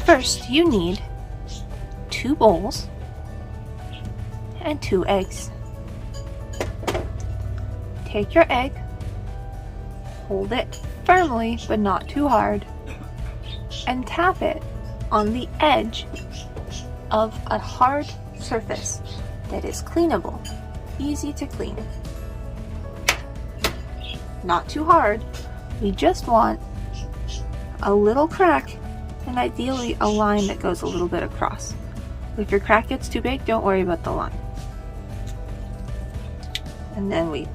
First, you need 2 bowls and 2 eggs. Take your egg, hold it firmly but not too hard, and tap it on the edge of a hard surface that is cleanable, easy to clean. Not too hard, we just want a little crack and ideally a line that goes a little bit across. If your crack gets too big, don't worry about the line. And then we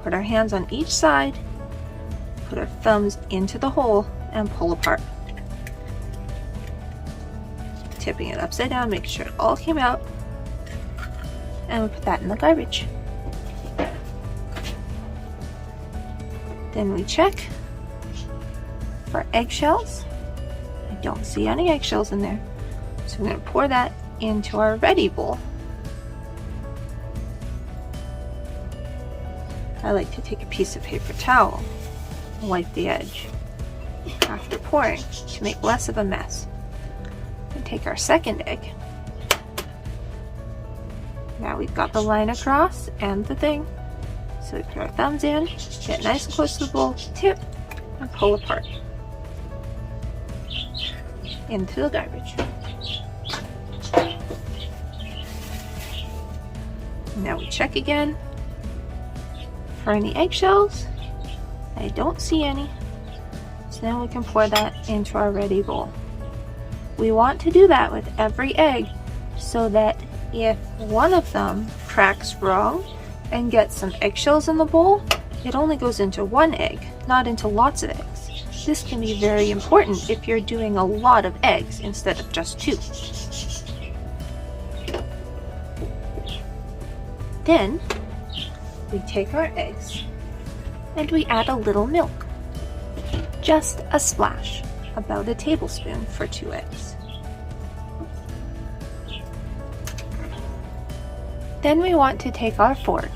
put our hands on each side, put our thumbs into the hole, and pull apart. Tipping it upside down, make sure it all came out, and we put that in the garbage. Then we check for eggshells. I don't see any eggshells in there, so we're going to pour that into our ready bowl. I like to take a piece of paper towel and wipe the edge after pouring to make less of a mess. And take our second egg. Now we've got the line across and the thing. So we put our thumbs in, get nice and close to the bowl, tip, and pull apart into the garbage. Now we check again for any eggshells. I don't see any. So then we can pour that into our ready bowl. We want to do that with every egg so that if one of them cracks wrong and gets some eggshells in the bowl, it only goes into one egg, not into lots of eggs. This can be very important if you're doing a lot of eggs instead of just 2. Then we take our eggs and we add a little milk. Just a splash, about a tablespoon for 2 eggs. Then we want to take our fork,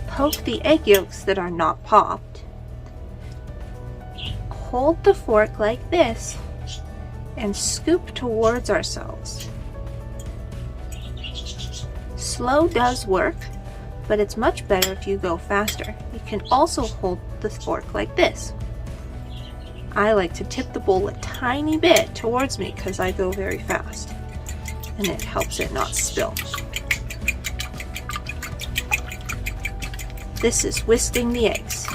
poke the egg yolks that are not popped, hold the fork like this, and scoop towards ourselves. Slow does work, but it's much better if you go faster. You can also hold the fork like this. I like to tip the bowl a tiny bit towards me because I go very fast, and it helps it not spill. This is whisking the eggs.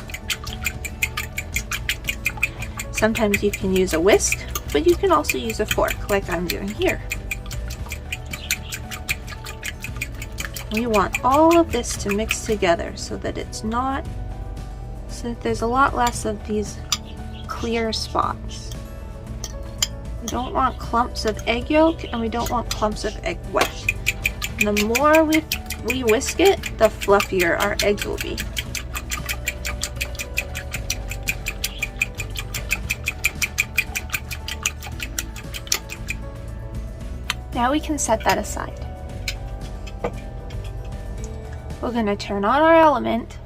Sometimes you can use a whisk, but you can also use a fork like I'm doing here. We want all of this to mix together so that there's a lot less of these clear spots. We don't want clumps of egg yolk and we don't want clumps of egg white. And the more we whisk it, the fluffier our eggs will be. Now we can set that aside. We're going to turn on our element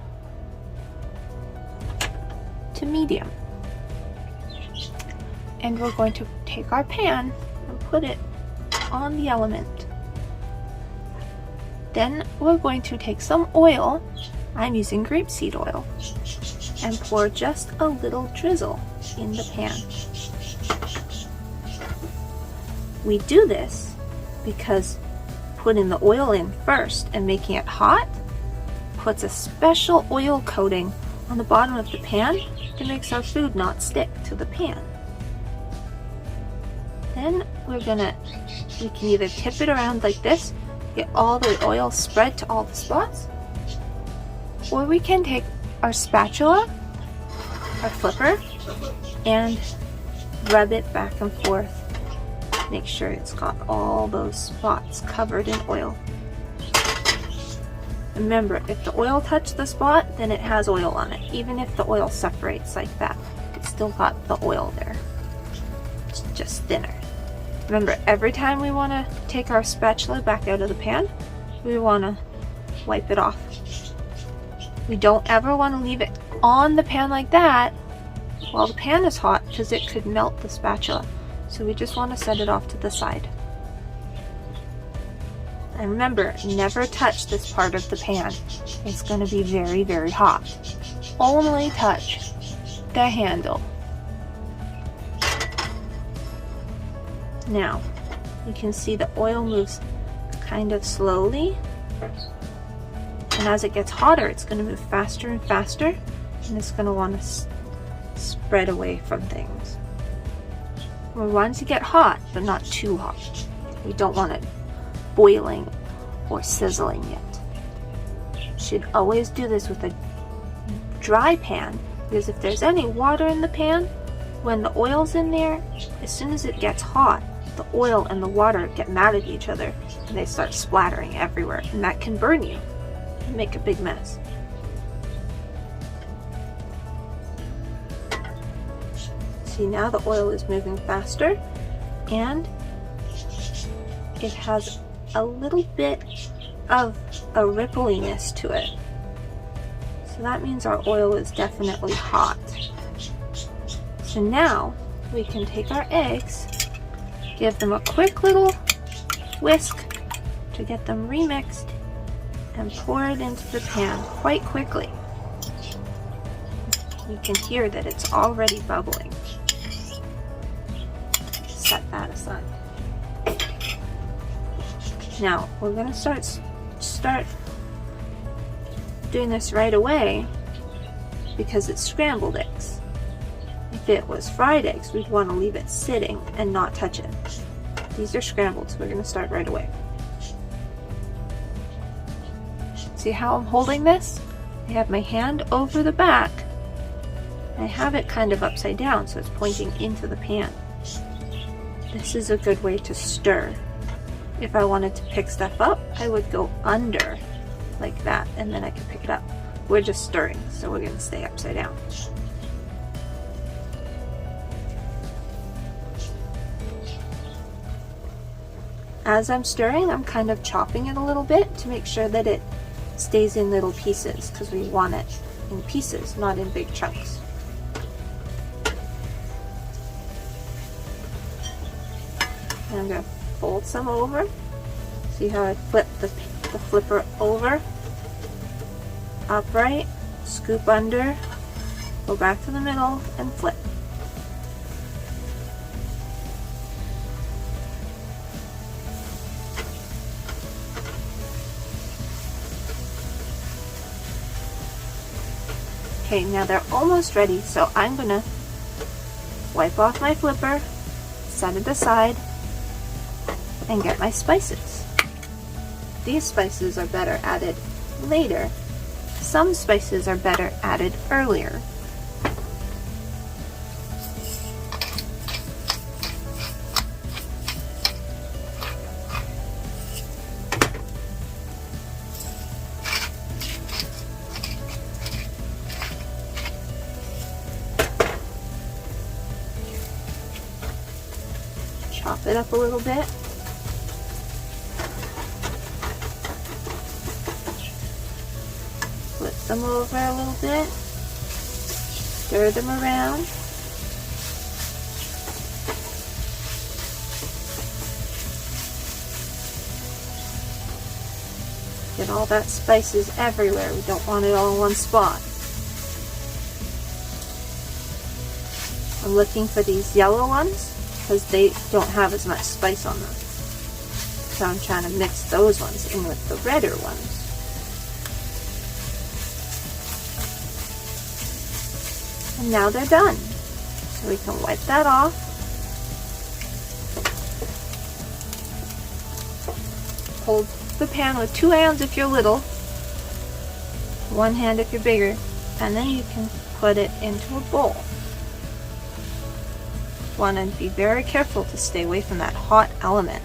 to medium. And we're going to take our pan and put it on the element. Then we're going to take some oil, I'm using grapeseed oil, and pour just a little drizzle in the pan. We do this because putting the oil in first and making it hot puts a special oil coating on the bottom of the pan that makes our food not stick to the pan. Then we can either tip it around like this, get all the oil spread to all the spots, or we can take our spatula, our flipper, and rub it back and forth. Make sure it's got all those spots covered in oil. Remember, if the oil touched the spot, then it has oil on it. Even if the oil separates like that, it's still got the oil there. It's just thinner. Remember, every time we want to take our spatula back out of the pan, we want to wipe it off. We don't ever want to leave it on the pan like that while the pan is hot because it could melt the spatula. So we just want to set it off to the side. And remember, never touch this part of the pan. It's going to be very, very hot. Only touch the handle. Now, you can see the oil moves kind of slowly. And as it gets hotter, it's going to move faster and faster. And it's going to want to spread away from things. We want it to get hot, but not too hot. We don't want it boiling or sizzling yet. You should always do this with a dry pan, because if there's any water in the pan, when the oil's in there, as soon as it gets hot, the oil and the water get mad at each other and they start splattering everywhere, and that can burn you and make a big mess. See, now the oil is moving faster and it has a little bit of a rippliness to it. So that means our oil is definitely hot. So now we can take our eggs, give them a quick little whisk to get them remixed, and pour it into the pan quite quickly. You can hear that it's already bubbling. Set that aside. Now we're going to start doing this right away because it's scrambled eggs. If it was fried eggs, we'd want to leave it sitting and not touch it. These are scrambled, so we're going to start right away. See how I'm holding this? I have my hand over the back. I have it kind of upside down, so it's pointing into the pan. This is a good way to stir. If I wanted to pick stuff up, I would go under like that, and then I can pick it up. We're just stirring, so we're going to stay upside down. As I'm stirring, I'm kind of chopping it a little bit to make sure that it stays in little pieces, because we want it in pieces, not in big chunks. And I'm going to fold some over. See how I flip the flipper over, upright, scoop under, go back to the middle, and flip. Okay, now they're almost ready, so I'm gonna wipe off my flipper, set it aside, and get my spices. These spices are better added later. Some spices are better added earlier. Chop it up a little bit. Flip them over a little bit. Stir them around. Get all that spices everywhere. We don't want it all in one spot. I'm looking for these yellow ones because they don't have as much spice on them. So I'm trying to mix those ones in with the redder ones. And now they're done. So we can wipe that off. Hold the pan with 2 hands if you're little, 1 hand if you're bigger, and then you can put it into a bowl. Want to be very careful to stay away from that hot element.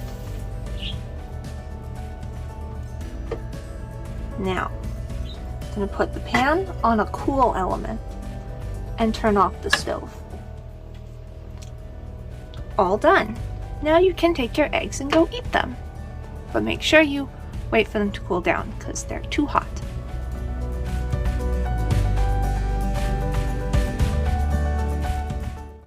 Now, I'm going to put the pan on a cool element and turn off the stove. All done. Now you can take your eggs and go eat them. But make sure you wait for them to cool down because they're too hot.